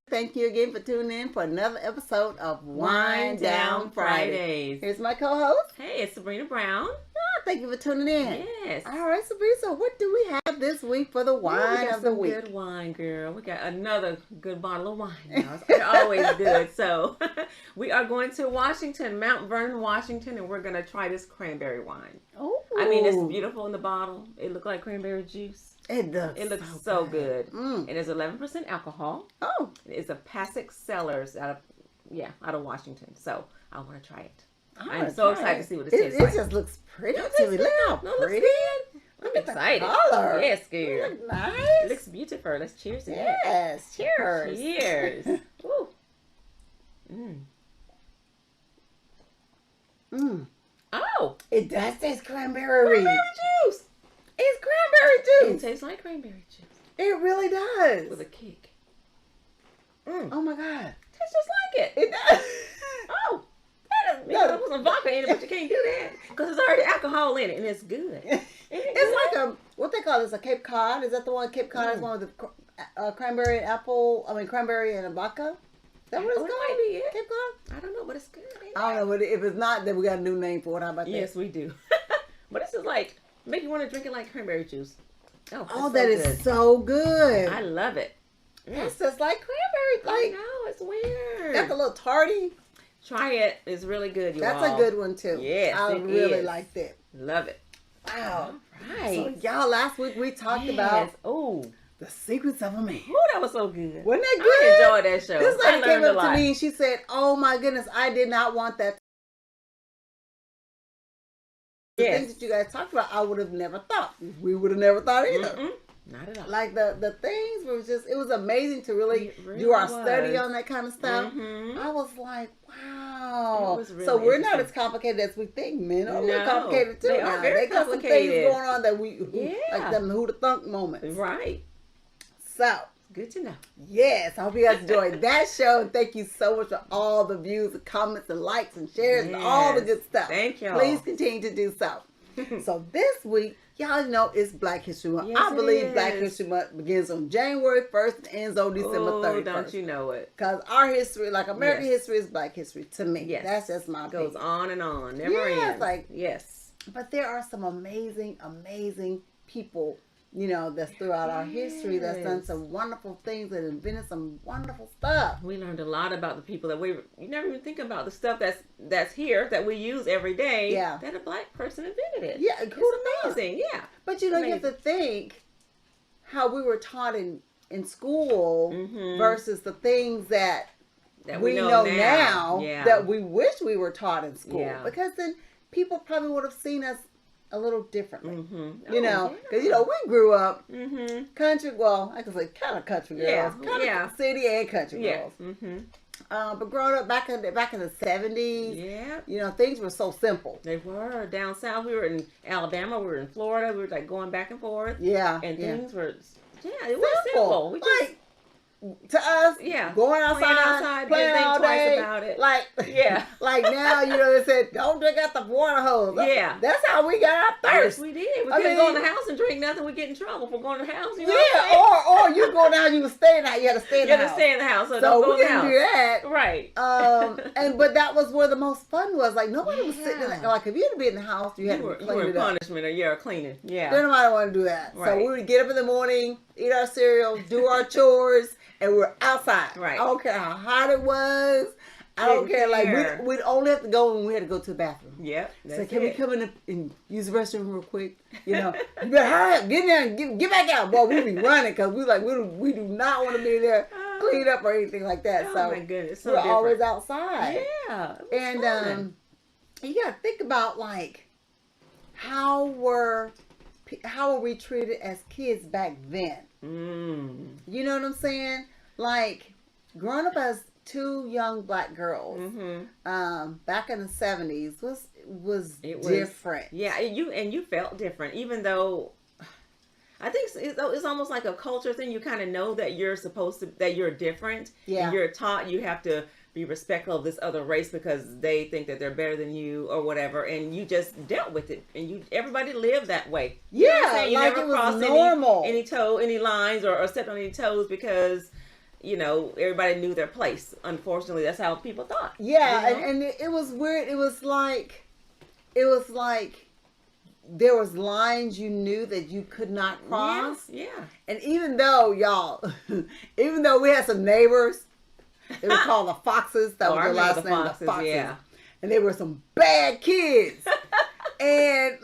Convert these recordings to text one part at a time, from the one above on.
Thank you again for tuning in for another episode of Wind Down Fridays. Here's my co-host. Hey, it's Sybrina Brown. Thank you for syning in. Yes. All right, Sybrina, so what do we have this week for the wine of the week? Good wine, girl. We got another good bottle of wine now. It's always good. So we are going to Washington, Mount Vernon, Washington, and we're going to try this cranberry wine. Oh. I mean, it's beautiful in the bottle. It looks like cranberry juice. It does. It looks so good. And it's 11% alcohol. Oh. It's a Passaic Cellars out of Washington. So I want to try it. I'm so excited to see what it tastes like. It just looks pretty to me. Look how pretty. I'm excited. Color. Yes, girl. Look nice. It looks beautiful. Let's cheers to that. Yes. Cheers. Cheers. Woo. Oh. It does taste cranberry. Cranberry juice. It's cranberry juice. It tastes like cranberry juice. It really does. With a kick. Oh my God. Tastes just like it. It does. Oh. That put some vodka in it, but you can't do that. Because there's already alcohol in it, and it's good. It's like what they call this, a Cape Cod. Is that the one? Cape Cod is one with the cranberry and cranberry and a vodka. Is that what it's called? Maybe, yeah. Cape Cod? I don't know, but it's good. I don't know, but if it's not, then we got a new name for it. How about that? Yes, we do. But this is like, make you want to drink it like cranberry juice. Oh, that is so good. I love it. It's just like cranberry. Like, I know, it's weird. That's a little tarty. Try it. It's really good, That's a good one, too. Yes, I really like that. Love it. Wow. All right. So, y'all, last week we talked about the secrets of a man. Oh, that was so good. Wasn't that good? I enjoyed that show. This lady came up to me and she said, "Oh my goodness, I did not want that." The things that you guys talked about, I would have never thought. We would have never thought either. Not at all. Like the things were just, it was amazing to really do our study on that kind of stuff. I was like, wow. Really so we're not as complicated as we think. Men are a little complicated too. They got some things going on that like them who the thunk moments. Right. So. Good to know. Yes, I hope you guys enjoyed that show. And thank you so much for all the views and comments and likes and shares and all the good stuff. Thank you. Please continue to do so. So this week, y'all know it's Black History Month. Yes, I believe Black History Month begins on January 1st and ends on December 31st. Don't you know it? Because our history, like American history, is Black history to me. Yes. That's just my opinion. It goes on and on. Never ends. Yes. But there are some amazing, amazing people, you know, that's throughout our history that's done some wonderful things and invented some wonderful stuff. We learned a lot about the people that you never even think about the stuff that's here that we use every day. Yeah. That a Black person invented it. Yeah, it's amazing. Yeah. But you know, you have to think how we were taught in school versus the things that we know now that we wish we were taught in school. Yeah. Because then people probably would have seen us a little differently, you know, because you know we grew up country. Well, I can say kind of country girls, kind of city and country girls. But growing up back in the 70s, you know, things were so simple. They were down south. We were in Alabama. We were in Florida. We were like going back and forth. Yeah, and things were it was simple. We just, to us, going outside, playing all day, about it. Like now, you know, they said don't drink out the water hose. Yeah, that's how we got our thirst. Yes, we did. We couldn't go in the house and drink nothing. We get in trouble for going to the house. You know or you go down, you were staying out. You had to stay in the house. Stay in the house. So we didn't do that, right? But that was where the most fun was. Like nobody was sitting in like if you had to be in the house, you had to clean it up. Punishment or cleaning. Yeah, didn't nobody want to do that. Right. So we would get up in the morning, eat our cereal, do our chores. And we're outside. Right. I don't care how hot it was. I don't care. Like we'd only have to go when we had to go to the bathroom. Yep. So can we come in and use the restroom real quick? You know, you better hurry up, get in there, and get back out. Boy, we be running because we do not want to be there clean up or anything like that. Oh my goodness, so we're always outside. Yeah. And you gotta think about like how were we treated as kids back then? You know what I'm saying? Like growing up as two young Black girls back in the 70s was different. Yeah, you felt different, even though I think it's almost like a culture thing. You kind of know that that you're different. Yeah. And you're taught you have to be respectful of this other race because they think that they're better than you or whatever, and you just dealt with it, and everybody lived that way. You know like never it was normal. Any lines or stepped on any toes because everybody knew their place. Unfortunately, that's how people thought. Yeah, and it was weird. It was like there was lines you knew that you could not cross. Yeah. And even though we had some neighbors, they were called the Foxes. That was their last name, the Foxes. Yeah. And they were some bad kids. And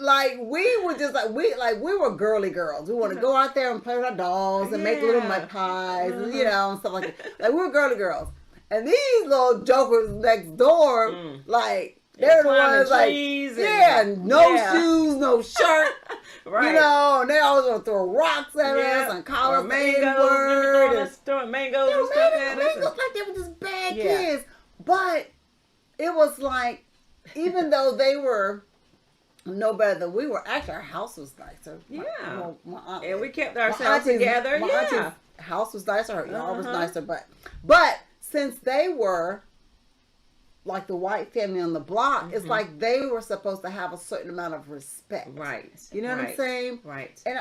we were just we were girly girls. We want to go out there and play with our dolls and make little mud pies and and stuff like that. Like, we were girly girls. And these little jokers next door, they're the ones no shoes, no shirt. Right. And they always want to throw rocks at us and call us the N-word. Throwing mangoes and stuff at us. Mangoes like they were just bad kids. But it was like, even though they were no better than we were, actually our house was nicer. My aunt, and we kept ourselves together. My auntie's house was nicer, her yard was nicer, but since they were like the white family on the block, it's like they were supposed to have a certain amount of respect. Right. You know what I'm saying? Right. And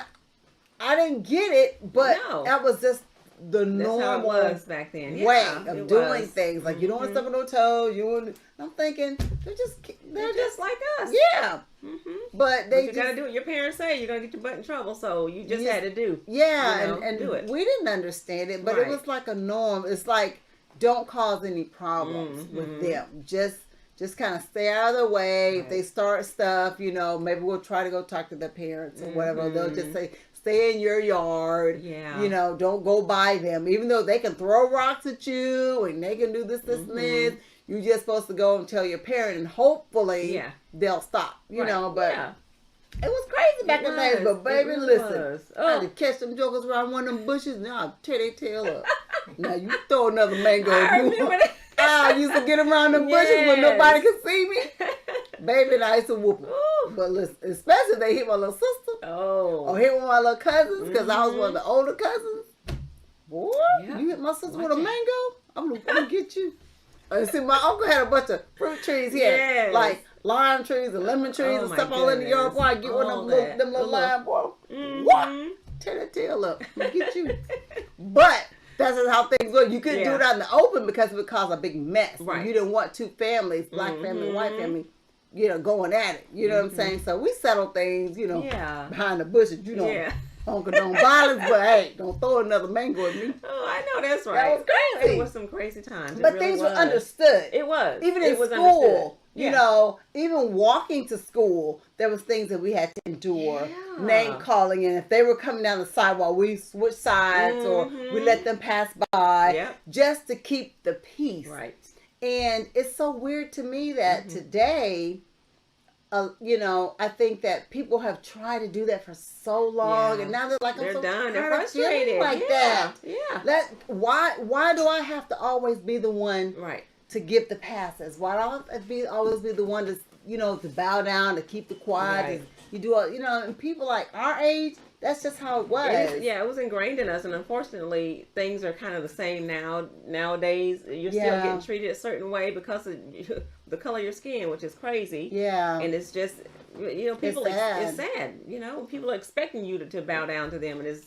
I didn't get it, but that was just the normal how it was back then. way of doing things. Like, you don't want to step on no toes. I'm thinking they're just like us. Yeah. But you gotta do what your parents say. You're gonna get your butt in trouble, so you just had to do. Yeah, and do it. We didn't understand it, but it was like a norm. It's like, don't cause any problems with them. Just kind of stay out of the way. If they start stuff, maybe we'll try to go talk to their parents or whatever. They'll just say, stay in your yard. Yeah. Don't go by them. Even though they can throw rocks at you and they can do this, and this. You're just supposed to go and tell your parent, and hopefully they'll stop. But it was crazy back in the days. But baby, listen, I had to catch them jokers around one of them bushes, and I'll tear their tail up. Now you throw another mango. I used to get around the bushes when nobody could see me. Baby, and I used to whoop them. But listen, especially if they hit my little sister. Or hit one of my little cousins, because I was one of the older cousins. Boy, you hit my sister with a mango, I'm gonna get you. See, my uncle had a bunch of fruit trees here, like lime trees and lemon trees and stuff all in the yard. Boy, I get one of them little lime, boy. What? Tear that tail up. I'll get you. But that's just how things go. You couldn't do it out in the open because it would cause a big mess. Right. You didn't want two families, black family and white family, going at it. You know what I'm saying? So we settled things, behind the bushes. Uncle don't violence, but hey, don't throw another mango at me. Oh, I know that's right. That was crazy. It was some crazy times. But things were understood. It was. Even in school, even walking to school, there was things that we had to endure. Name calling, and if they were coming down the sidewalk, we switched sides or we let them pass by just to keep the peace. Right. And it's so weird to me that today, I think that people have tried to do that for so long, and now they're like, they're so done. They're frustrated like that. Yeah. Why do I have to always be the one to give the passes? Why do I have to always be the one to to bow down, to keep the quiet? And you do all, and people like our age, that's just how it was. It was ingrained in us, and unfortunately, things are kind of the same nowadays. You're still getting treated a certain way because of the color of your skin, which is crazy. Yeah. And it's just, people, it's sad. People are expecting you to bow down to them, and it's,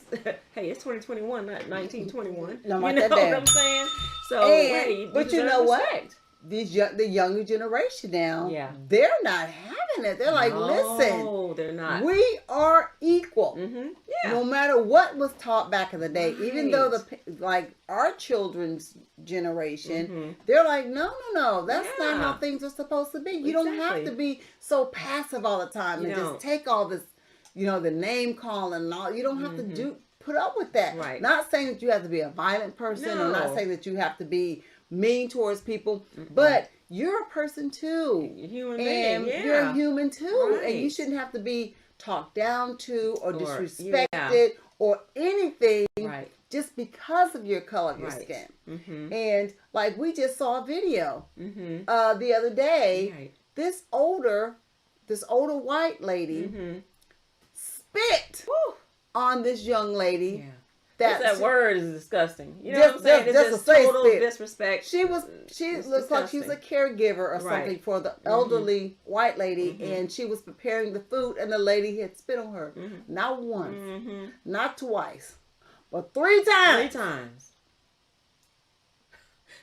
hey, it's 2021, not 1921. No, what I'm saying? So, but you know what? The younger generation now, they're not having it. They're like, listen, they're not. We are equal. No matter what was taught back in the day, even though our children's generation, they're like, no, that's not how things are supposed to be. You don't have to be so passive all the time and just take all this, the name calling and all. You don't have to put up with that. Right. Not saying that you have to be a violent person, or not saying that you have to be mean towards people, but you're a person too. You're a human being. You're a human too, and you shouldn't have to be talked down to or disrespected or anything just because of your color of your skin. And like, we just saw a video the other day. This older white lady spit on this young lady. That word is disgusting. You know what I'm saying? It's just total disrespect. She looks like she's a caregiver or something for the elderly white lady, and she was preparing the food, and the lady had spit on her. Not once, not twice, but 3 times. 3 times.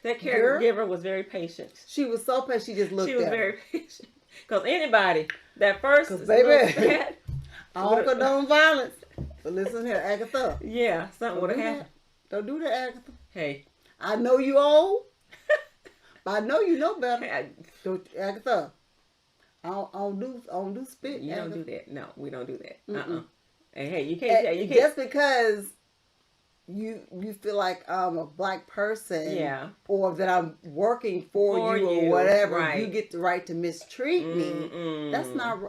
That caregiver was very patient. She was so patient. She just looked at her. She was very patient. Because anybody that first is baby, spat, I don't condone violence. But listen here, Agatha. Yeah, something would have happened. Don't do that, Agatha. Hey. I know you old, but I know you know better. Don't, Agatha. I don't do spit. You Agatha. don't do that. No, we don't do that. And hey, you can't. Just because you feel like I'm a black person, or that I'm working for you or whatever, right. You get the right to mistreat me. That's not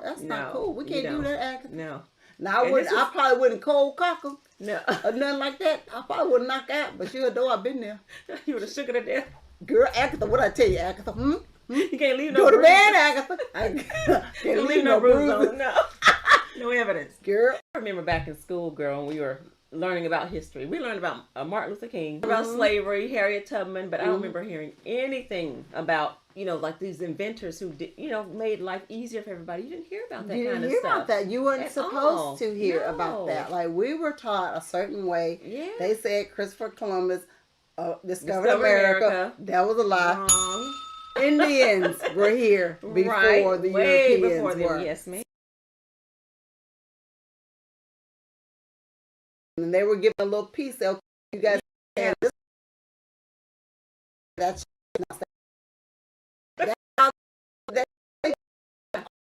cool. We can't do that, Agatha. No. Now I probably wouldn't cold cock them. No. Or nothing like that. I probably wouldn't knock out, but you know I've been there. You would have shook it to death. Girl, Agatha, what I tell you, Agatha? You can't leave no bruises. Go to bed, Agatha. Can't leave no bruises. No. No evidence. Girl. I remember back in school, girl, when we were learning about history. We learned about Martin Luther King, about slavery, Harriet Tubman, but I don't remember hearing anything about, like these inventors who did, made life easier for everybody. You didn't hear about that kind of stuff. You didn't hear about that. You weren't supposed to hear about that. Like, we were taught a certain way. Yeah. They said Christopher Columbus discovered America. That was a lie. Wrong. Indians were here before the Europeans were. Yes, ma'am. And they were given a little piece. Okay, you guys have this. That's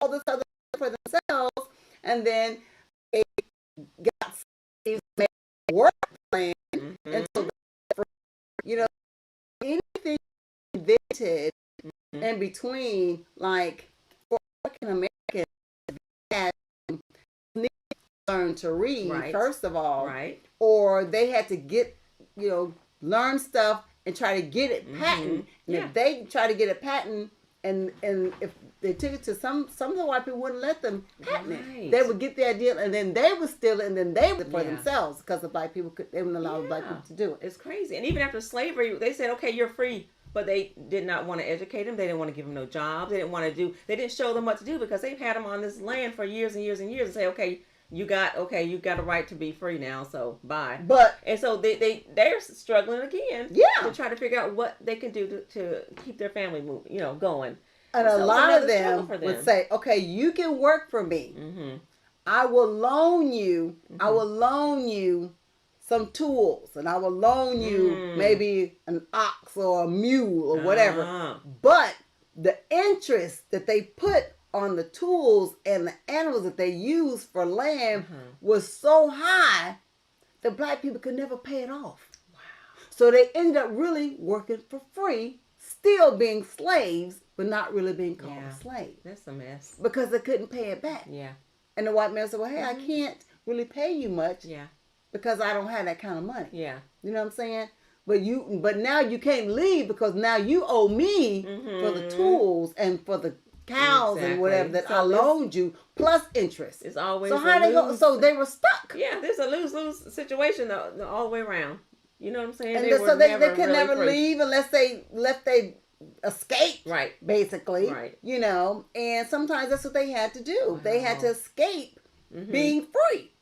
all this other for themselves, and then they got made work plan, and so anything invented in between, like for African Americans, had to learn to read first of all, or they had to get learn stuff and try to get it patent. And if they try to get it patent, and if they took it to some of the white people wouldn't let them patent it. They would get the idea, and then they would steal it, and then they would for themselves, because the black people they wouldn't allow the black people to do it. It's crazy. And even after slavery, they said, okay, you're free. But they did not want to educate them. They didn't want to give them no jobs. They didn't show them what to do, because they've had them on this land for years and years and years, and say, okay, you got a right to be free now, so bye. And so they're struggling again. To try to figure out what they can do to keep their family moving, going. And a lot of them would say, okay, you can work for me. I will loan you. I will loan you some tools, and I will loan you maybe an ox or a mule or whatever. But the interest that they put on the tools and the animals that they use for land was so high that black people could never pay it off. Wow. So they ended up really working for free, still being slaves, but not really being called a slave. That's a mess. Because they couldn't pay it back. Yeah. And the white man said, well, hey, I can't really pay you much. Yeah. Because I don't have that kind of money. Yeah. You know what I'm saying? But now you can't leave, because now you owe me for the tools and for the cows and whatever that I loaned you, plus interest. It's always so how they go? So they were stuck. Yeah, there's a lose-lose situation all the way around. You know what I'm saying? And so they could really never leave unless they escape. Right. Basically. Right. And sometimes that's what they had to do. Wow. They had to escape being free.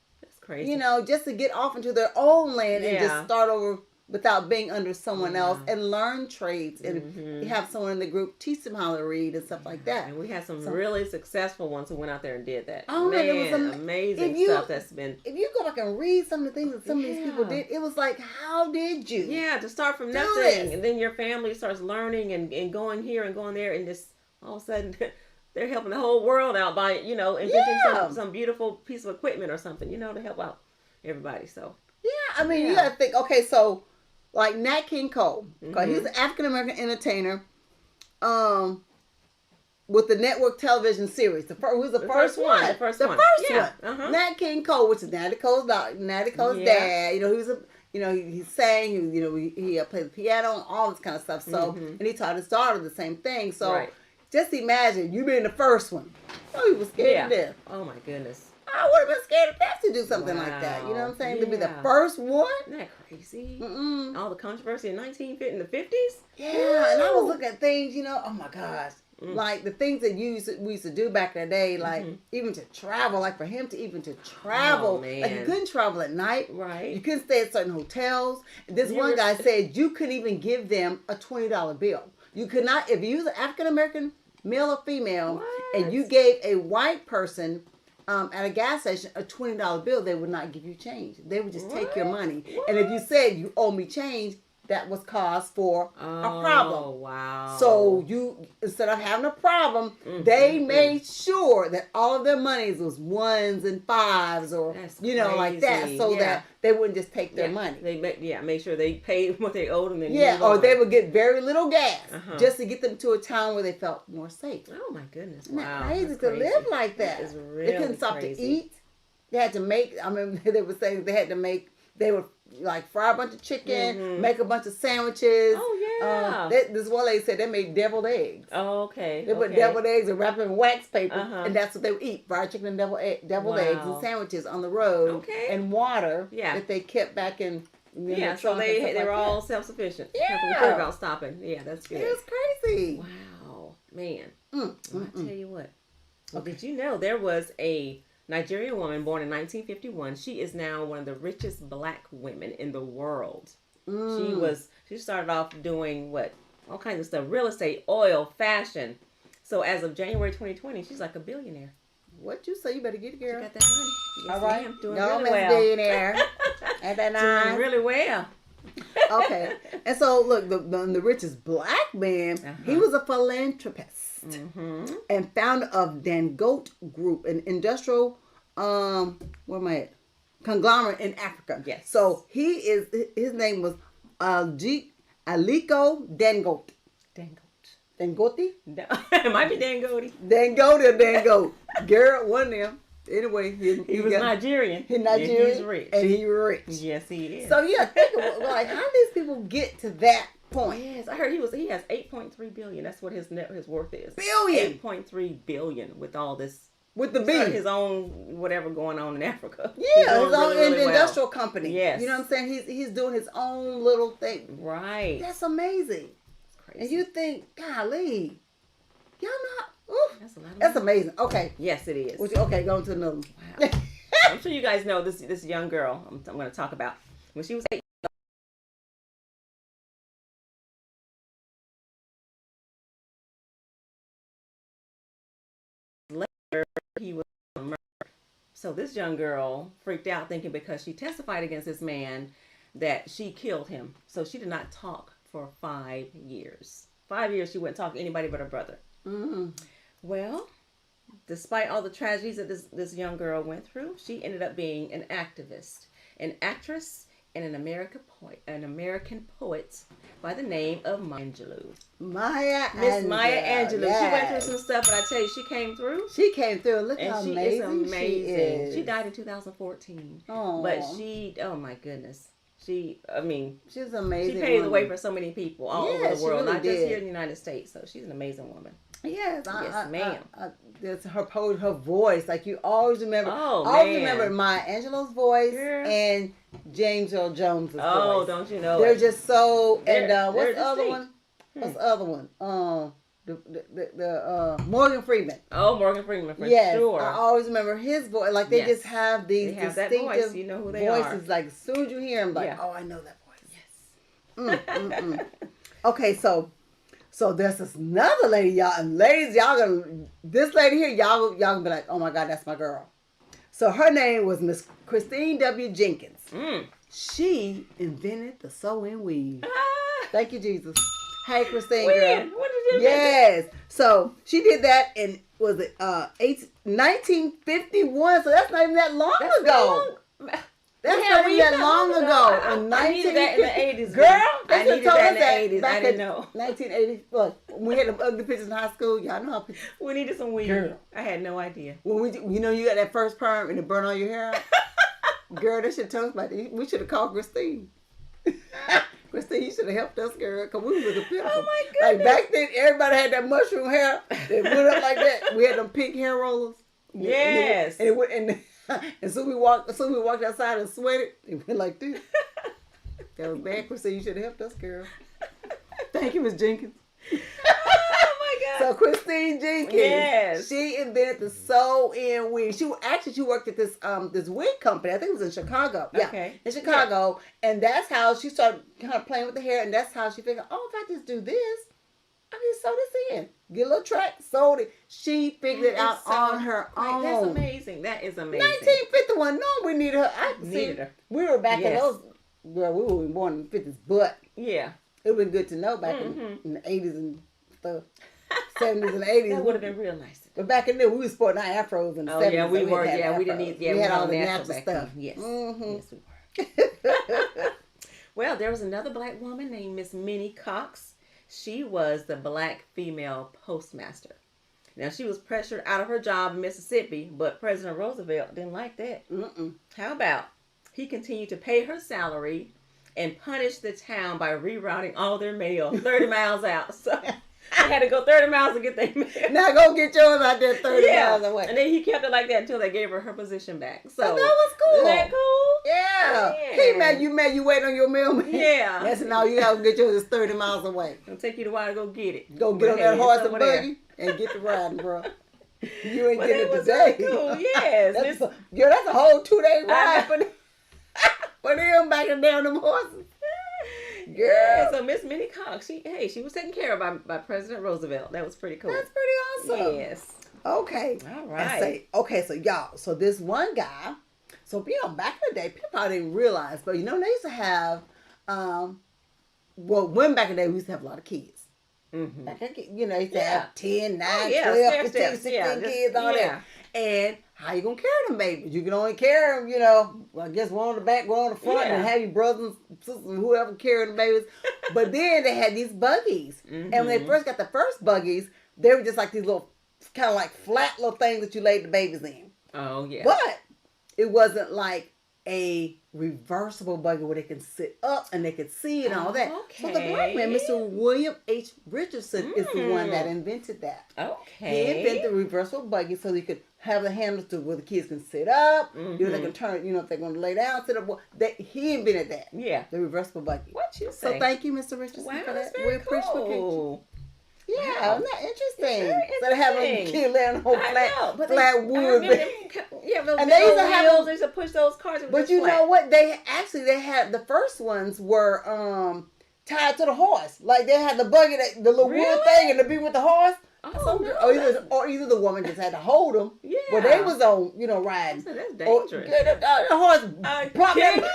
Crazy. Just to get off into their own land and just start over without being under someone else, and learn trades, and have someone in the group teach them how to read and stuff like that. And we had some really successful ones who went out there and did that. Oh man, it was amazing stuff that's been. If you go back and read some of the things that some of these people did, it was like, how did you? Yeah, to start from nothing, and then your family starts learning and going here and going there, and just all of a sudden. They're helping the whole world out by, inventing some beautiful piece of equipment or something, to help out everybody. So I mean, you gotta think. Okay, so like Nat King Cole, because he's an African American entertainer, with the network television series. The first one. The first one. Nat King Cole, which is Natty Cole's dad. He was he sang. He played the piano and all this kind of stuff. So and he taught his daughter the same thing. So. Right. Just imagine you being the first one. Oh, he was scared to death. Oh my goodness. I would have been scared to death to do something like that. You know what I'm saying? To be the first one. Isn't that crazy? All the controversy in the 50s. Yeah, and I was looking at things, oh my gosh. Like the things that we used to do back in the day, like even to travel, like for him to even to travel, like you couldn't travel at night. Right. You couldn't stay at certain hotels. This one guy said you couldn't even give them a $20 bill. You could not, if you was an African American male or female, and you gave a white person at a gas station a $20 bill, they would not give you change. They would just take your money. And if you said you owe me change, that was cause for a problem. Oh, wow. So you, instead of having a problem, they made sure that all of their monies was ones and fives or, like that. So that they wouldn't just take their money. They make sure they paid what they owed and then or they would get very little gas just to get them to a town where they felt more safe. Oh my goodness. Isn't that crazy to live like that? It's really they couldn't stop to eat. They had to make, I mean, they were saying they would like fry a bunch of chicken, make a bunch of sandwiches. Oh yeah. This one lady said they made deviled eggs. Oh, okay. They put deviled eggs and wrap them in wax paper, and that's what they would eat: fried chicken and deviled eggs and sandwiches on the road, and water that they kept back in. So they were all self-sufficient. Yeah. Have to worry about stopping. Yeah, that's good. It was crazy. Wow, man. I tell you what. Well, did you know there was a Nigerian woman born in 1951. She is now one of the richest black women in the world. She started off doing all kinds of stuff: real estate, oil, fashion. So as of January 2020, she's like a billionaire. What you say? You better get it, girl. She got that money. Yes, all right, ma'am. Doing really well. Billionaire. Ain't that nice? Doing really well. Okay, and so look, the richest black man, he was a philanthropist. And founder of Dangote Group, an industrial conglomerate in Africa. Yes. So his name was Aliko Dangote. Dangote? No, it might be Dangote. Dangote. Girl, one of them. Anyway, he was Nigerian. He's Nigerian. He's rich. And he's rich. Yes, he is. So yeah, think of like how these people get to that point. Yes, I heard he has 8.3 billion. That's what his worth is. Billion. 8.3 billion with all this. With the B. His own whatever going on in Africa. Yeah, his own industrial company. Yes. You know what I'm saying? He's doing his own little thing. Right. That's amazing. It's crazy. And you think, golly, y'all know. That's a lot of That's money. amazing. Okay. Yes, it is. Okay, going to another one. Wow. I'm sure you guys know this young girl I'm going to talk about. When she was 8. Later, he was murdered. So this young girl freaked out thinking because she testified against this man that she killed him. So she did not talk for 5 years. 5 years she wouldn't talk to anybody but her brother. Well, despite all the tragedies that this young girl went through, she ended up being an activist, an actress, and an American poet by the name of Maya Angelou. Miss Maya Angelou. Yes. She went through some stuff, but I tell you, she came through. She came through. Look how amazing, she is. She died in 2014. Oh. But oh my goodness. She's amazing. She paved the way for so many people all over the world, really not just here in the United States. So she's an amazing woman. Yes, ma'am. That's her voice. Like you always remember. Oh, I always remember Maya Angelou's voice and James Earl Jones' voice. Oh, don't you know? They're just so. And what's the other one? What's the other one? The Morgan Freeman. Oh, Morgan Freeman for sure. I always remember his voice. Like they just have these distinctive that voice. You know who they voices. Are. Like as soon as you hear them, like oh, I know that voice. Yes. Okay, so there's this another lady, y'all, and ladies, this lady here, y'all gonna be like, oh my God, that's my girl. So her name was Miss Christine W. Jenkins. She invented the sew-in weave. Thank you, Jesus. Hey, Christine, girl. When did you Yes. So she did that in 1951. So that's not even that long ago. That's not even that long ago. In 1950. That in the 80s. Girl, I needed that in the 80s. I didn't know. 1980. Look, we had them ugly pictures in high school. Y'all know how pictures. We needed some weed. Girl. I had no idea. When you got that first perm and it burned all your hair out. Girl, that should tell us about it. We should have called Christine. Christine, you should have helped us, girl, because we was looking pitiful. Oh my goodness. Like back then, everybody had that mushroom hair that went up like that. We had them pink hair rollers. Yes. And so we walked outside and sweated. It went like this. That was bad, Christine. You should have helped us, girl. Thank you, Miss Jenkins. Oh my God. So Christine Jenkins, she invented the sew-in wig. She worked at this wig company. I think it was in Chicago. Yeah, in Chicago, and that's how she started kind of playing with the hair, and that's how she figured, oh, if I just do this, I can sew this in. Get a little track, sewed it. She figured it out on her own. That's amazing. That is amazing. 1951. No, we needed her. Needed her. We were back in those. Girl, we were born in the 50s, but yeah, it would have been good to know back in the 80s and stuff. 70s and 80s. That would have been real nice. But back in there, we were sporting our afros in the 70s. Yeah, we were. Yeah, we didn't need. Yeah, we had all the natural stuff. Yes. Yes, we were. Well, there was another black woman named Miss Minnie Cox. She was the black female postmaster. Now, she was pressured out of her job in Mississippi, but President Roosevelt didn't like that. How about he continued to pay her salary and punish the town by rerouting all their mail 30 miles out. So they had to go 30 miles to get their mail. Now go get yours out there 30 miles away. And then he kept it like that until they gave her position back. So that was cool. Isn't that cool? Yeah. He mad you waiting on your mailman. Yeah. That's now you have to get yours 30 miles away. It'll take you a while to go get it. Go get on that horse and buggy and get the riding, bro. You ain't getting it today. Cool. Yes. That's a whole 2-day ride for them backing down them horses. Girl. Yeah, so Miss Minnie Cox, she was taken care of by President Roosevelt. That was pretty cool. That's pretty awesome. Yes. Okay. All right. So y'all, so this one guy, so back in the day, people probably didn't realize, but they used to have, when back in the day, we used to have a lot of kids. Mm-hmm. Back in, they used to have 10, 9, 12, 15, 16 kids, all that. And how you gonna carry them babies? You can only carry them, I guess one on the back, one on the front, and have your brothers and sisters, whoever carrying the babies. But then they had these buggies. And when they first got the first buggies, they were just like these little, kind of like flat little things that you laid the babies in. Oh, yeah. But it wasn't like a reversible buggy where they can sit up and they can see and all that. Okay. So the black man, Mr. William H. Richardson, is the one that invented that. Okay. He invented the reversible buggy so you could have the handles to where the kids can sit up. They can turn, if they're going to lay down, sit up. He invented that. Yeah. The reversible buggy. What you say? So thank you, Mr. Richardson, for that. We appreciate you. Yeah, isn't that interesting? So they have a kid laying on flat wood. Those and they used to have wheels. They used to push those cars. But you know what? They had the first ones were tied to the horse. Like they had the buggy, the little wood thing, and to be with the horse. Or either the woman just had to hold them. Yeah. Well, they was on, riding. So that's dangerous. The horse prop that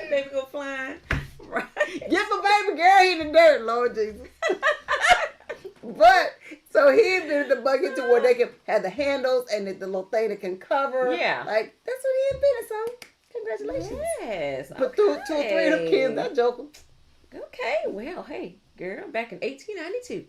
baby go flying. Right. Get my baby girl in the dirt, Lord Jesus. But so he invented the buggy to where they can have the handles and the little thing that can cover. Yeah. Like that's what he invented. So congratulations. Yes. Put 2 or 3 of them kids. That joker. Okay. Well, hey, girl, back in 1892,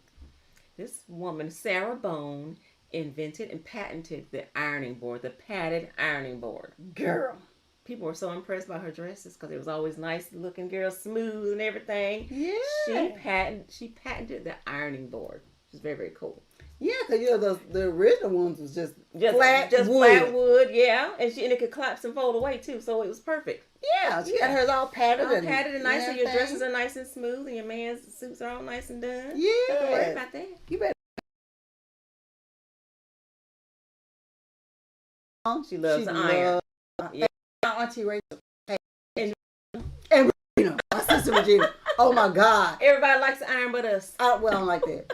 this woman, Sarah Bone, invented and patented the ironing board, the padded ironing board. Girl. People were so impressed by her dresses because it was always nice looking, girl, smooth and everything. Yeah. She patented the ironing board, which is very, very cool. Yeah, because the original ones was just flat wood, yeah, and it could collapse and fold away too, so it was perfect. Yeah, she got hers all padded and nice, so your dresses are nice and smooth, and your man's suits are all nice and done. Yeah, don't worry about that. You better. She loves iron. Yeah. Auntie Rachel and Regina, my sister Regina. Oh my God! Everybody likes to iron, but us. I don't like that.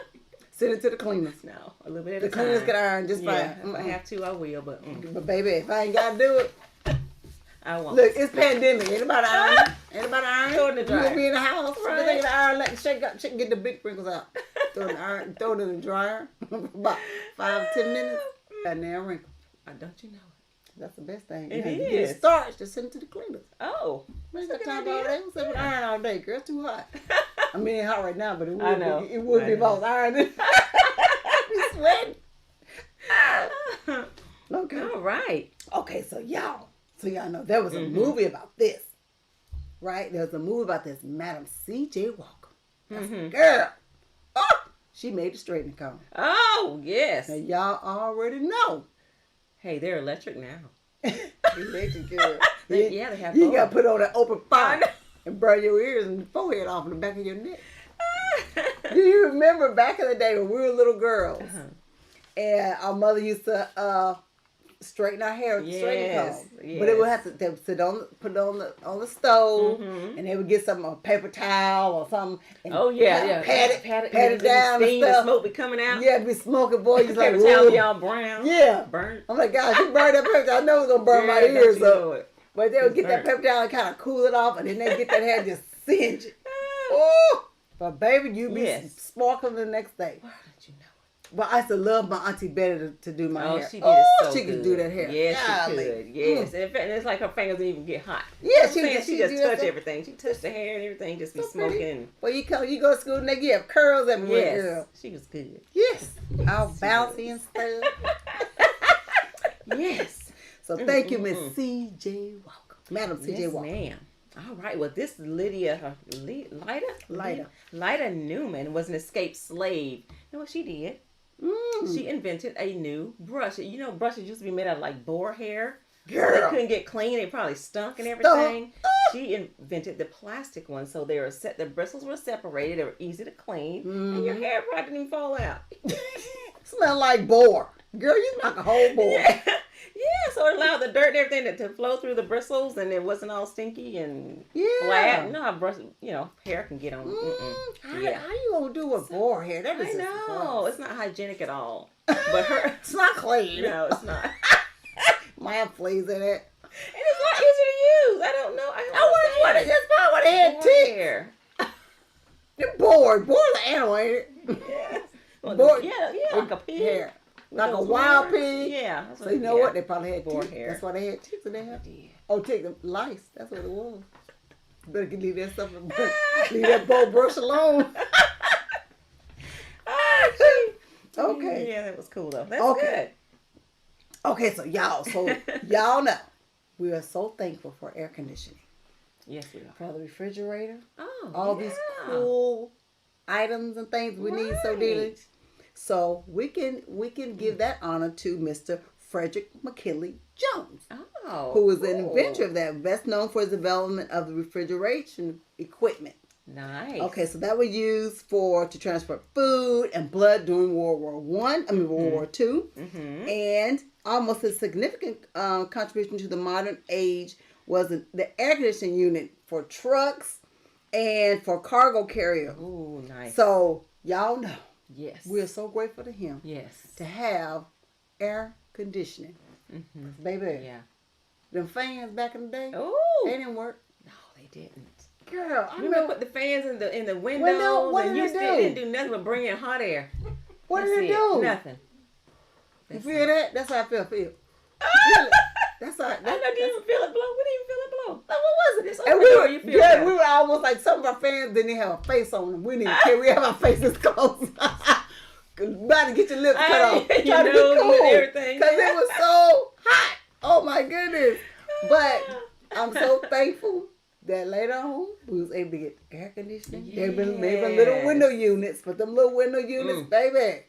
Send it to the cleaners. No, a little bit at the a time. The cleaners can iron just fine. If I have to, I will. But baby, if I ain't gotta do it, I won't. Look, it's pandemic. Anybody iron? Anybody iron? Throw it in the dryer. You gonna be in the house? Right. They the iron, shake up, get the big sprinkles out. Throw it in the dryer. About 5 to 10 minutes. And then wrinkle. Don't you know it? That's the best thing. It is. You get starch to send it to the cleaners. Oh. What's that time all day? What's up with iron all day? Girl, it's too hot. I mean, it's hot right now, but it would be if I was ironing. I'd be sweating. Okay. All right. Okay, so y'all know there was a movie about this. Right? There was a movie about this Madam C.J. Walker. That's a girl. Oh! She made the straightening comb. Oh, yes. Now, y'all already know. Hey, they're electric now. Electric girl. They have. You got to put on that open fire and burn your ears and forehead off in the back of your neck. Do you remember back in the day when we were little girls, and our mother used to straighten our hair with the straightening comb. Yes. But it would have to they would put it on the stove, and they would get some paper towel or something. And pat it down. Steam and smoke be coming out. Yeah, be smoking. Boy, you like paper towel be all brown. Yeah, burnt. I'm like, gosh, you burned that paper towel. I know it's gonna burn my ears up. But they would get that paper towel and kind of cool it off, and then they get that hair and just singe it. Oh, but baby, you be sparkling the next day. Why did you know? Well, I used to love my Auntie Betty to do my hair. She did it so she could do that hair. Yes, she could. Yes. And it's like her fingers didn't even get hot. Yeah, she just touched everything. She touched the hair and everything, just be smoking. Well, you go to school and they have curls everywhere, girl. She was good. Yes. All bouncy and stuff. Yes. So thank you, Miss C.J. Walker. Madam C.J. Walker. Yes, ma'am. All right. Well, this Lydia Newman was an escaped slave. You know what she did? She invented a new brush. You know, brushes used to be made out of like boar hair. Girl. They couldn't get clean. They probably stunk and everything. She invented the plastic one, so they were the bristles were separated. They were easy to clean, and your hair probably didn't even fall out. Smell like boar. Girl, you smell like a whole boar. Yeah, so it allowed the dirt and everything to flow through the bristles, and it wasn't all stinky and flat. You know how hair can get on. How you gonna do with boar hair? That is it's not hygienic at all. But it's not clean. No, it's not. My fleas in it, and it's not easy to use. I don't know. I wonder that's probably what they had ticks. They're bored. Boar's an animal, ain't it? Yes. Well, bored. Yeah, like a pig. Hair. Like a wild pig. Yeah. So you know what? They probably had boar ticks. hair. That's why they had ticks in their hair. Oh, ticks, lice. That's what it was. Better leave that stuff. Leave that bow brush alone. Okay. Yeah, that was cool though. That's good. Okay, so y'all know we are so thankful for air conditioning. Yes, we are. For the refrigerator. All these cool items and things we need so dearly. So we can give that honor to Mr. Frederick McKinley Jones, who is the inventor of that, best known for his development of the refrigeration equipment. Nice. Okay, so that was used to transport food and blood during World War War II, and almost a significant contribution to the modern age was the air conditioning unit for trucks and for cargo carrier. Ooh, nice. So y'all know. Yes. We are so grateful to him. Yes. To have air conditioning. Baby. Yeah. Them fans back in the day. Oh. They didn't work. No, they didn't. Girl, I remember put the fans in the windows. What did you it do? didn't do nothing but bring in hot air. What did it do? Nothing. You feel that? That's how I feel. That's how. I know. Didn't even feel it blow. We didn't even feel it blow. What was it? And we were almost like some of our fans didn't have a face on them. We didn't care. We have our faces closed. About to get your lips cut off. Trying to be cool. Everything. Because it was so hot. Oh my goodness. But I'm so thankful that later on we was able to get air conditioning. Yes. They've been little window units, but them little window units, baby,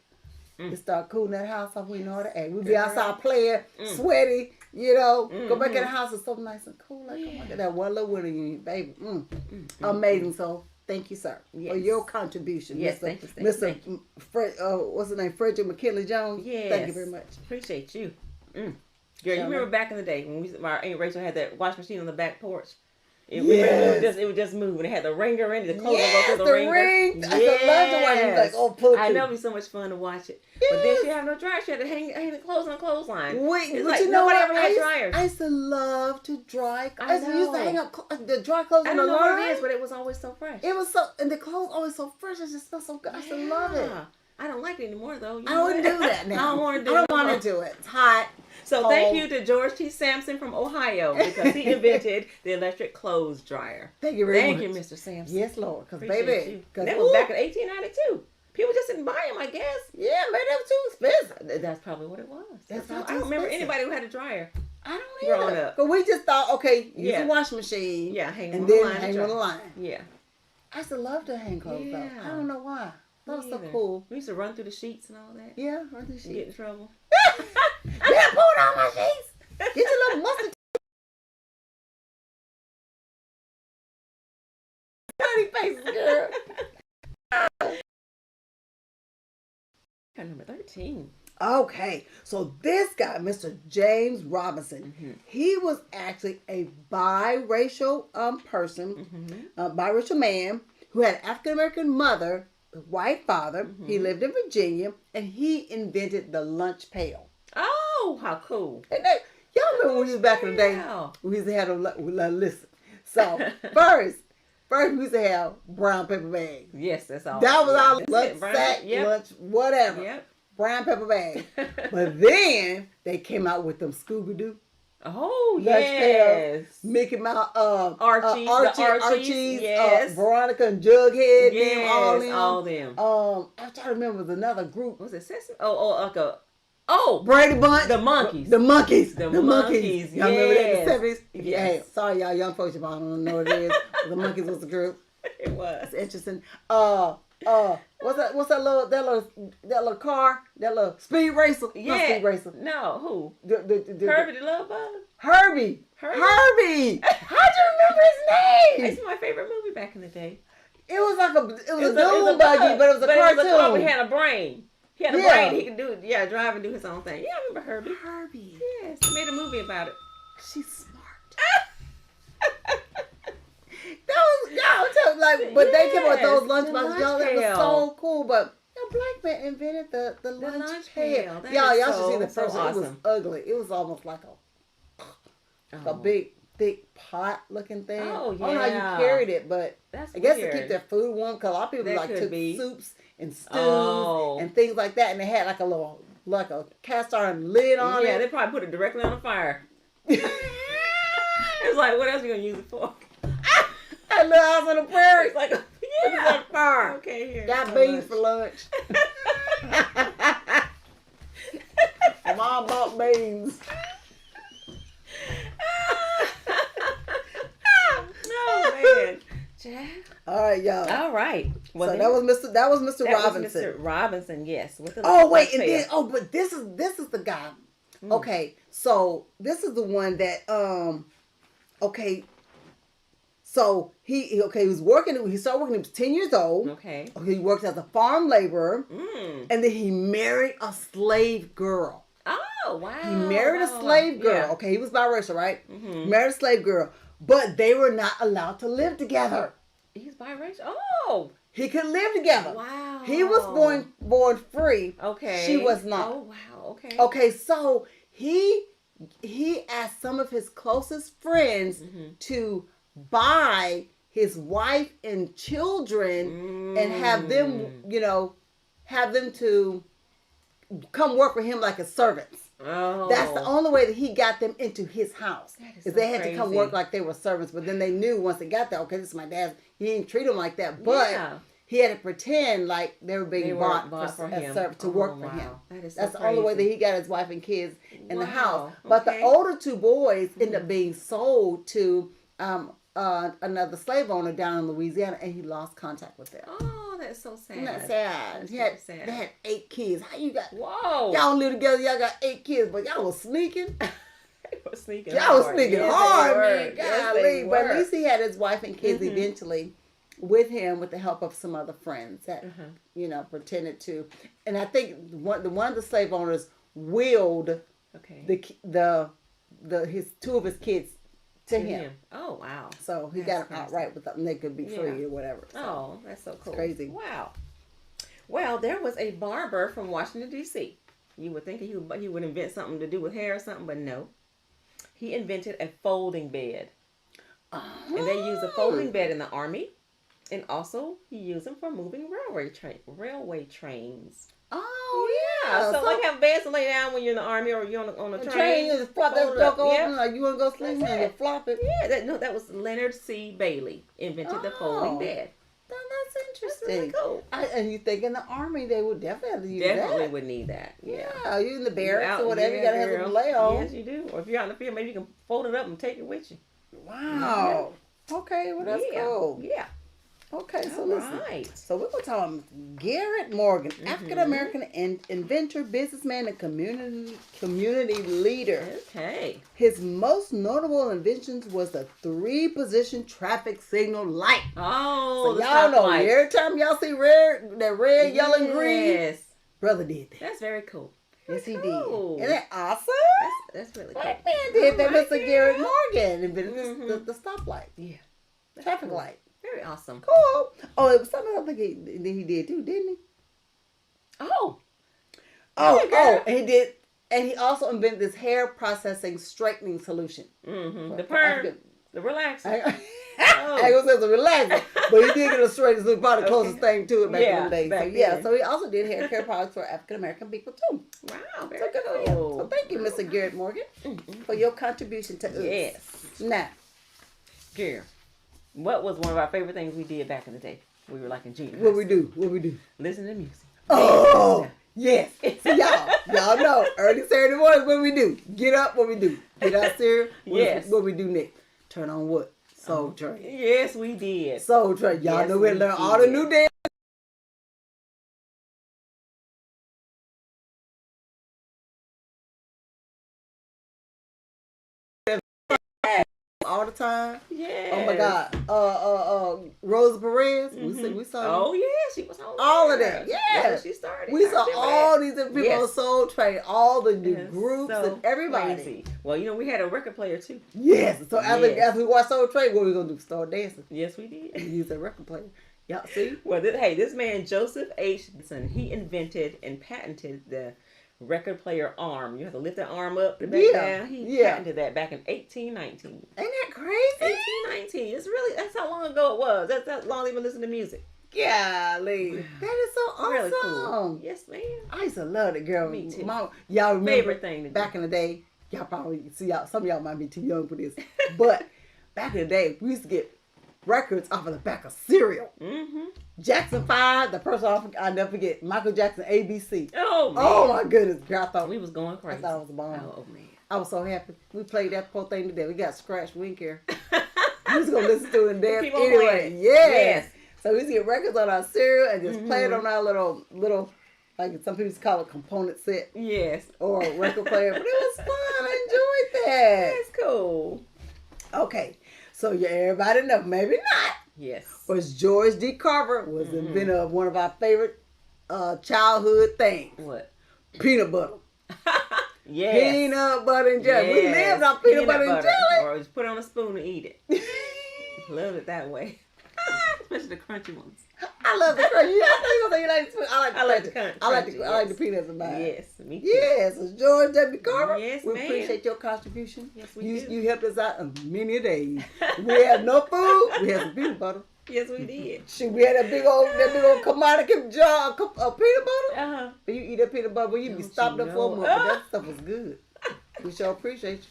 it start cooling that house off. We know how to act. We be outside playing, sweaty, go back in the house. It's so nice and cool. Like, oh my God, that one little window unit, baby. Amazing. So thank you, sir, for your contribution. Yes, Mr. thank you. Mr. What's his name? Frederick McKinley Jones. Yes. Thank you very much. Appreciate you. Girl, you remember back in the day when our Aunt Rachel had that washing machine on the back porch? It would just move, and it had the ringer in it. The clothes would go through the ringer. Ring. I love the one. Like, pull it. I know it'd be so much fun to watch it. Yes. But then she had no dryer. She had to hang the clothes on the clothesline. Wait, it's but like, you know nobody what? ever had dryers. I used to love to dry. I used to hang up the dry clothes on the line. I don't know what it is, but it was always so fresh. It was so, and the clothes always so fresh. It just felt so good. I used to love it. I don't like it anymore though. I wouldn't do that now. I don't want to do it. I don't want to do it. It's hot. So thank you to George T. Sampson from Ohio because he invented the electric clothes dryer. Thank you very much. Thank you, Mr. Sampson. Yes, Lord. Because baby, that was back in 1892. People just didn't buy them, I guess. Yeah, maybe that was too expensive. That's probably what it was. I don't remember anybody who had a dryer. I don't either. Growing up. But we just thought, okay, use a washing machine. Yeah, hang on the line. Yeah. I used to love to hang clothes though. I don't know why. That was so cool. We used to run through the sheets and all that. Yeah, run through the sheets. Get in trouble. Yeah, pull down my sheets. Get your little mustard. Funny faces, girl. got number 13. Okay, so this guy, Mr. James Robinson, he was actually a biracial person, a biracial man who had an African American mother, a white father. He lived in Virginia, and he invented the lunch pail. Oh, how cool! And y'all remember when we was back in the day, we used to have listen. So first we used to have brown paper bags. Yes, that's all. That was our lunch sack, lunch, whatever. Yep. Brown paper bag. But then they came out with them Scooby-Doo. Oh, lunch yes. pails, Mickey Mouse, Archie's, yes. Veronica and Jughead, yes, all them. I'm trying to remember the another group. Was it Sesame? Brady Bunch. The Monkeys. The Monkeys. Y'all remember that in the 70s? Yes. Hey, sorry, y'all young folks, if I don't know what it is. The Monkeys was the group. It was. It's interesting. What's that little car? That little speed racer? Yeah. Not speed racer. No, who? Herbie the Love Bug? Herbie. How'd you remember his name? It's my favorite movie back in the day. It was a dune buggy, but it was a cartoon. It was a car, he had a brain. He had a brain. He could drive and do his own thing. Yeah, I remember Herbie. Herbie. Yes, they made a movie about it. She's smart. But they came up with those lunchboxes. Y'all, that was so cool. But black man invented the lunch pail. Y'all should see the first one. Awesome. It was ugly. It was almost like a big, thick pot looking thing. Oh, yeah. I don't know how you carried it, but that's I guess to keep their food warm. Because a lot of people took soups and stews and things like that, and they had like a cast iron lid on it. Yeah, they probably put it directly on the fire. It's like, what else are you gonna use it for? That little house on the prairie. It's like, it's on fire. Okay, here. Got beans for lunch. Mom bought beans. Oh man. Jack. All right, y'all. All right. Well, so that was Mr. Robinson. Mr. Robinson, yes. With the but this is the guy. Okay, so this is the one that So he was working. He started working. He was 10 years old. Okay. He worked as a farm laborer, and then he married a slave girl. Oh wow! He married a slave girl. Yeah. Okay, he was biracial, right? Mm-hmm. Married a slave girl, but they were not allowed to live together. He's biracial. Oh, he could live together. Wow. He was born free. Okay. She was not. Oh wow. Okay. Okay, so he asked some of his closest friends to buy his wife and children and have them, to come work for him like as servants. Oh. That's the only way that he got them into his house. Is they had to come work like they were servants, but then they knew once they got there, okay, this is my dad's. He didn't treat them like that, but he had to pretend like they were being bought for him to work for him. That's the only way that he got his wife and kids in the house. But the older two boys ended up being sold to another slave owner down in Louisiana, and he lost contact with them. Oh, that's so sad. Isn't that sad? They had 8 kids. How you got? Whoa! Y'all live together. Y'all got 8 kids, but y'all was sneaking. Y'all was sneaking hard, man. Golly. But at least he had his wife and kids eventually with him, with the help of some other friends that pretended to. And I think one of the slave owners willed his 2 of his kids to him. Oh wow! So he got them outright with them. And they could be free or whatever. So. Oh, that's so cool! It's crazy. Wow. Well, there was a barber from Washington D.C. You would think he would invent something to do with hair or something, but no. He invented a folding bed, and they used a folding bed in the army, and also he used them for moving railway trains. Oh yeah! So like have beds to lay down when you're in the army or you're on a train. You just flop that stuff open like you want to go sleep and you flop it. Yeah, that was Leonard C. Bailey invented the folding bed. That's interesting. That's really cool. And you think in the army they would definitely use that. Definitely would need that. Yeah. You in the barracks or whatever, you gotta have something to lay on. Yes, you do. Or if you're out in the field, maybe you can fold it up and take it with you. Wow. Okay, well that's cool. Yeah. Okay, so listen. So we're going to talk about Garrett Morgan, African-American inventor, businessman, and community leader. Okay. His most notable inventions was the 3-position traffic signal light. Oh, so y'all know, every time y'all see that red, yellow, and green, Brother did that. That's very cool. Yes, he did. Isn't that awesome? That's really cool. That man did that. Mr. Garrett Morgan invented the stoplight. Yeah. Traffic light. Very awesome. Cool. Oh, it was something else he did too, didn't he? Oh, and he did. And he also invented this hair processing straightening solution. Mm-hmm. The perm. The relaxer. I was saying the relaxer, but he did get a straight. It's probably the closest thing to it back in the day. So he also did hair care products for African American people too. Wow, very cool. So thank you, Mr. Garrett Morgan, for your contribution to us. Yes. Now, Garrett, what was one of our favorite things we did back in the day? We were like in junior. What we do? Listen to music. Oh. Yes. See, y'all know. Early Saturday morning, what we do? Get up, what we do? Get out there. What we do next? Turn on what? Soul Train. Yes, we did. Soul Train. Y'all know we learn all the new dance. All the time. Yeah. Oh my God. Rosa Perez. We saw. Oh yeah, she was on all of that. Yeah. That's she started. We saw all these different people on Soul Train, all the new groups and everybody. Crazy. Well, we had a record player too. Yes. So after we watched Soul Train, what we gonna do? Start dancing. Yes, we did. And use that record player. Y'all see? Well, this man Joseph H. Benson, he invented and patented the record player arm. You have to lift that arm up and back down. He patented that back in 1819. Ain't that crazy? 1819. That's how long ago it was. That's how long they've been listening to music. Golly. That is so awesome. Really cool. Yes, ma'am. I used to love it, girl. Me too. Y'all remember favorite thing to do. Back in the day, y'all probably see some of y'all might be too young for this. But back in the day, we used to get records off of the back of cereal. Mm-hmm. Jackson 5, the person I'll never forget, Michael Jackson ABC. Oh, man. Oh, my goodness. Girl, I thought we was going crazy. I thought it was a bomb. Oh, man. I was so happy. We played that poor thing today. We got scratched. We didn't care. We was going to listen to it and dance anyway. Yes. So we used to get records on our cereal and just play it on our little, like some people call it component set. Yes. Or a record player. But it was fun. I enjoyed that. That's cool. Okay. So everybody know, maybe not. Yes. Was George D. Carver was the inventor of one of our favorite childhood things. What? Peanut butter. Yes. Peanut butter and jelly. Yes. We lived on peanut butter and jelly. Or just put it on a spoon and eat it. Love it that way. Especially the crunchy ones. I love the crunchy. I like the peanuts in mine. Yes, me too. Yes, it's George W. Carver. Yes, we appreciate your contribution. Yes, we do. You helped us out on many days. We had no food. We had some peanut butter. Yes, we did. Shoot, we had that big old commodity jar of peanut butter. But you eat that peanut butter, you be stopped up for a month. But that stuff was good. We sure appreciate you.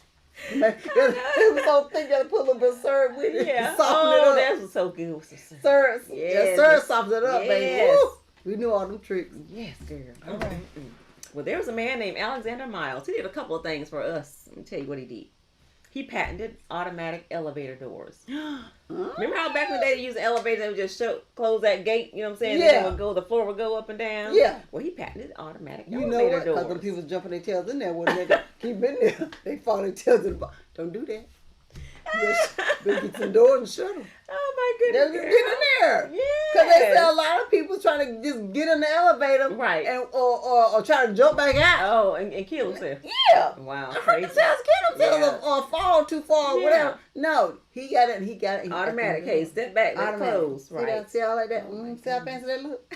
It was so thick that I put a little bit of syrup with it. Yeah. Soften it up. That was so good with some syrup. Yes. Syrup softens it up, baby. Woo. We knew all them tricks. Yes, girl. All right. Well, there was a man named Alexander Miles. He did a couple of things for us. Let me tell you what he did. He patented automatic elevator doors. Remember how back in the day they used an elevator that would just close that gate, you know what I'm saying? Yeah. And the floor would go up and down. Yeah. Well, he patented automatic elevator doors. You know what? Because when people jumping their tails in there, when they keep in there, they fall their tails in the bottom. Don't do that. They get some doors and shut them. Oh my goodness. They'll just get in there. Yeah. Because they say a lot of people trying to just get in the elevator. Right. And, or try to jump back out. Oh, and kill themselves. Yeah. Wow. I heard themselves kill themselves or fall too far or whatever. No. He got it. Automatic. Hey, step back. Let it close. Right. See all like that? See how fancy that look?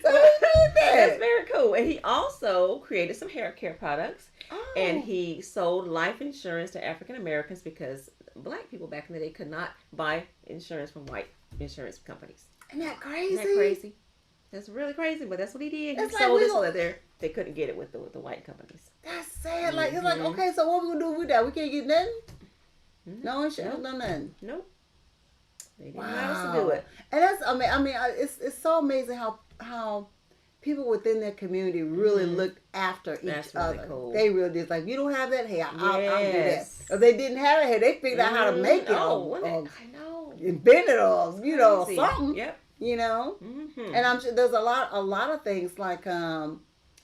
So he did that. That's very cool. And he also created some hair care products. Oh. And he sold life insurance to African Americans because black people back in the day could not buy insurance from white insurance companies. Isn't that crazy? Isn't that crazy? That's really crazy, but that's what he did. He sold it so that they couldn't get it with the white companies. That's sad. Like it's like, okay, so what we gonna do with that? We can't get nothing? No insurance, no nothing. Nope. They didn't know how to do it. And that's it's so amazing how people within their community really look after each other. Cool. They really did. Like, you don't have that hair, I'll do that. If they didn't have that hair, they figured out how to make it. I know. Invent it or, something. Yep. And I'm sure there's a lot of things like,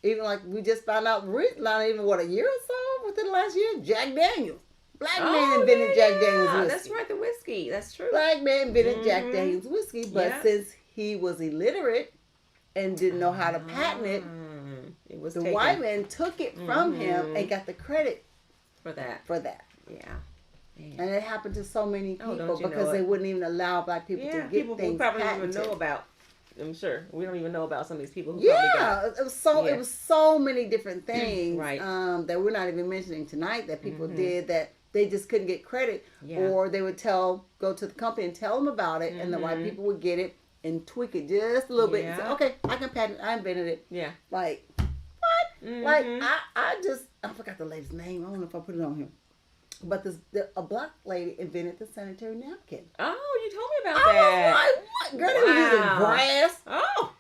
even like we just found out, not even a year or so within the last year, Jack Daniels. Black man invented Jack Daniels whiskey. That's right, the whiskey. That's true. Black man invented Jack Daniels whiskey, but since he was illiterate, and didn't know how to patent it. It was the white man took it from him and got the credit for that. Yeah. Man. And it happened to so many people because they wouldn't even allow black people to get people things we probably patented. Don't even know about. I'm sure we don't even know about some of these people who it was so many different things that we're not even mentioning tonight that people did that they just couldn't get credit, or they would go to the company and tell them about it, and the white people would get it and tweak it just a little bit and say, okay, I can patent it, I invented it. Yeah. Like, what? Like, I forgot the lady's name. I don't know if I put it on here. But a black lady invented the sanitary napkin. Oh, you told me about that. I was like, what? Girl, they were using grass. Oh.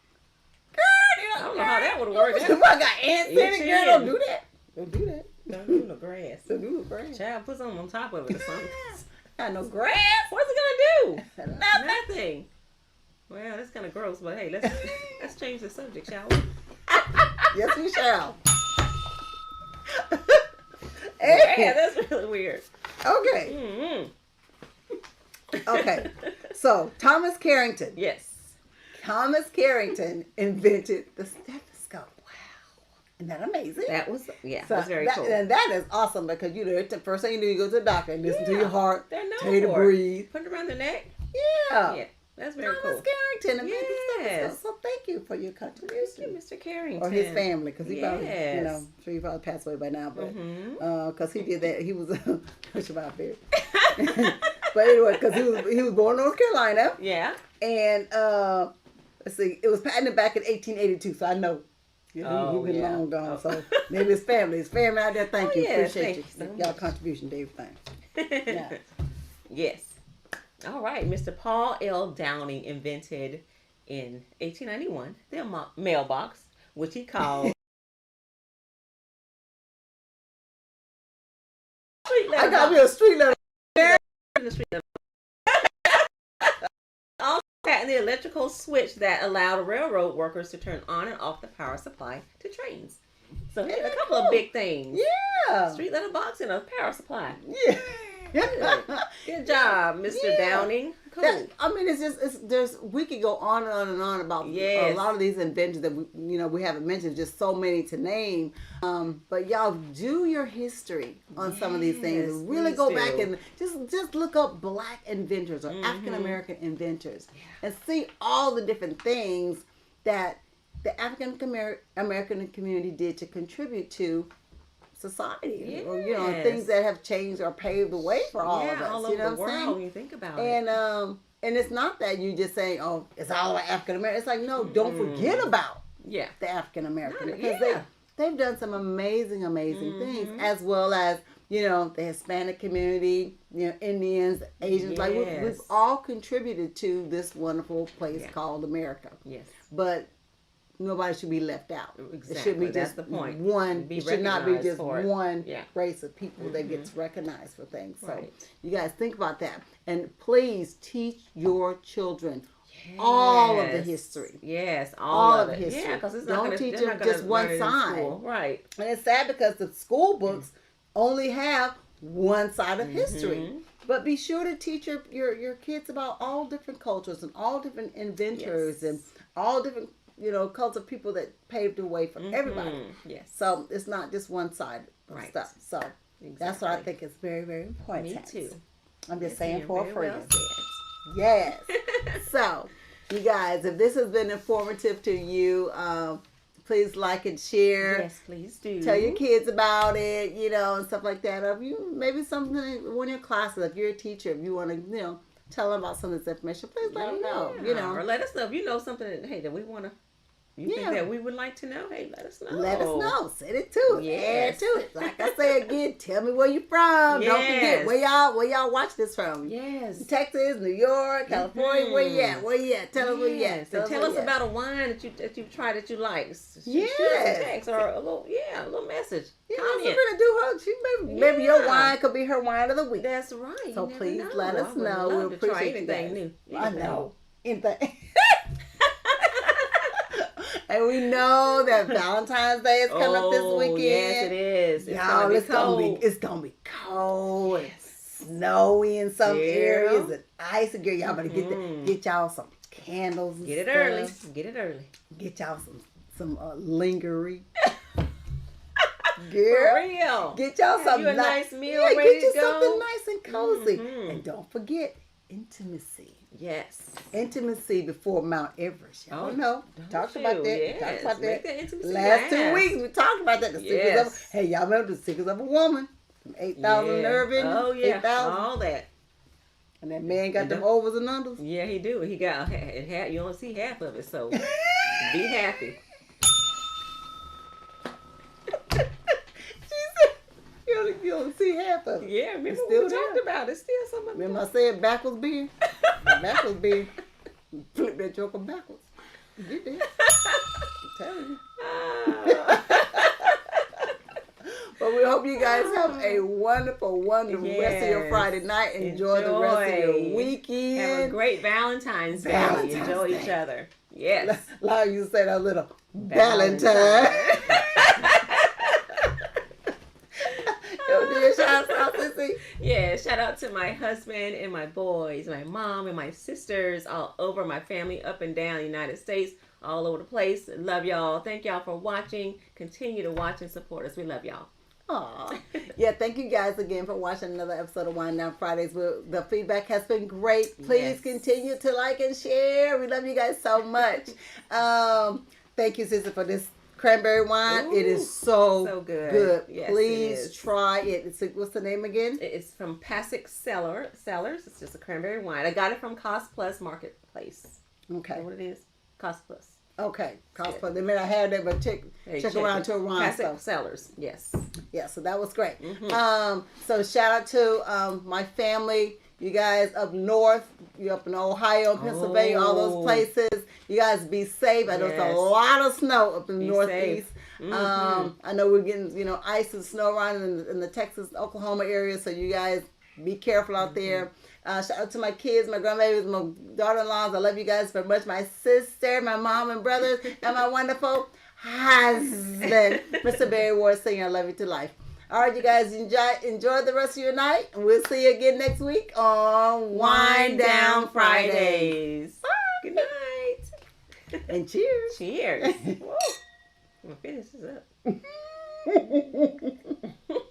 Girl, I don't know how that would work. I got ants in it. Girl, don't do that. Don't do that. Don't do no grass. Don't do no grass. Child, put something on top of it or something. Got no grass. What's it going to do? Nothing. Well, that's kind of gross, but hey, let's change the subject, shall we? Yes, we shall. Yeah, that's really weird. Okay. Okay. So, Thomas Carrington. Yes. Thomas Carrington invented the stethoscope. Wow. Isn't that amazing? That was, that's very cool. And that is awesome because, the first thing you do, you go to the doctor and listen to your heart. They're known tell you to breathe. Put it around the neck. Yeah. That's very cool. Thomas Carrington invented the stethoscope. So thank you for your contribution. Thank you, Mr. Carrington. Or his family, because he probably, I'm sure he probably passed away by now, but because he did that, he was push about there. But anyway, because he was born in North Carolina. Yeah. And let's see, it was patented back in 1882, so I know. He's been long gone, so maybe his family out there. Thank you, appreciate y'all contribution to everything. Yeah. Yes. All right, Mr. Paul L. Downing invented in 1891 the mailbox, which he called I got me a street letter. Also patented the electrical switch that allowed railroad workers to turn on and off the power supply to trains. So he had a couple of big things. Yeah. Street letter box and a power supply. Yeah. Good job, Mr. Downing. Cool. We could go on and on and on about a lot of these inventions that we haven't mentioned, just so many to name. But y'all do your history on some of these things and really go back and just look up black inventors or African American inventors and see all the different things that the African American community did to contribute to society, or things that have changed or paved the way for all of us. All over the world, when you think about it. And it's not that you just saying, "Oh, it's all about African American." It's like, no, don't forget about the African American because they've done some amazing things, as well as the Hispanic community, Indians, Asians. Like we've all contributed to this wonderful place called America. Yes, but nobody should be left out. Exactly. It should be That's just the point. one. It should not be just one Yeah. race of people that gets recognized for things. So you guys think about that. And please teach your children all of the history. Yes, all of it. History. Yeah, because it's don't teach them just one side. Right. And it's sad because the school books only have one side of history. But be sure to teach your kids about all different cultures and all different inventors and all different cults of people that paved the way for everybody. Yes. So it's not just one side of stuff. So that's what I think is very, very important. Me too. I'm just saying for a friend. Well yes. So, you guys, if this has been informative to you, please like and share. Yes, please do. Tell your kids about it, and stuff like that. Or if you maybe something one of your classes, if you're a teacher, if you want to, tell them about some of this information, please let them know. Or let us know if you know something that we want to. You think that we would like to know? Hey, let us know. Let us know. Send it to us. Add to it. Like I say again, tell me where you're from. Don't forget where y'all watch this from. Yes. Texas, New York, California. Where you at? Where you at? Tell us where you at. Tell us about a wine that you tried that you like. Yes. Shoot us a text or a little message. Sybrina do her. Maybe your wine could be her wine of the week. That's right. So please let us know. We'll appreciate anything new. I know. Anything. And we know that Valentine's Day is coming up this weekend. Yes, it is. Y'all, it's gonna be cold and snowy in some areas and icy. Girl, y'all better get y'all some candles and Get it stuff. early. Get it early. Get y'all some lingerie. Girl, for real. Get y'all something a nice meal ready get you to go. Something nice and cozy. And don't forget intimacy. Yes. Intimacy before Mount Everest. Y'all know. Talked about that. Yes. Talked about Make that. Intimacy last 2 weeks we talked about that. The secrets of, hey, y'all remember the secrets of a woman? 8,000 nerve in. Oh yeah. 8,000. All that. And that man got them overs and unders. Yeah, he do. He got half. You only see half of it, so be happy. You don't see half of it. Yeah, remember we talked about it. Still some of it. Remember I said backwards beer? Backwards beer. Flip that joker backwards. You did that. I'm telling you. But we hope you guys have a wonderful rest of your Friday night. Enjoy the rest of your weekend. Have a great Valentine's Day. Enjoy each other. Yes. Like you said, a little Valentine. Yeah, shout out to my husband and my boys, my mom and my sisters, all over, my family up and down the United States, all over the place. Love y'all. Thank y'all for watching. Continue to watch and support us. We love y'all. Aw. Yeah, thank you guys again for watching another episode of Wind Down Fridays. The feedback has been great. Please continue to like and share. We love you guys so much. Thank you, sister, for this cranberry wine. Ooh, it is so good. Yes, please try it. What's the name again? It's from Pasic Cellars. It's just a cranberry wine. I got it from Cost Plus Marketplace. Okay. Is that what it is? Cost Plus. Okay. Cost Plus. They may not have that, but check around to a wine store. Pasic Cellars. Yes. Yeah, so that was great. Mm-hmm. So shout out to my family. You guys up north, you up in Ohio, Pennsylvania, all those places. You guys be safe. I know it's a lot of snow up in the Northeast. I know we're getting, ice and snow around in the Texas, Oklahoma area. So you guys be careful out there. Shout out to my kids, my grandbabies, my daughter-in-laws. I love you guys very much. My sister, my mom and brothers, and my wonderful husband, Mr. Barry Ward Sr. I love you to life. All right, you guys, enjoy the rest of your night. And we'll see you again next week on Wind Down Fridays. Bye. Good night. And cheers. Cheers. Whoa. I'm going to finish this up.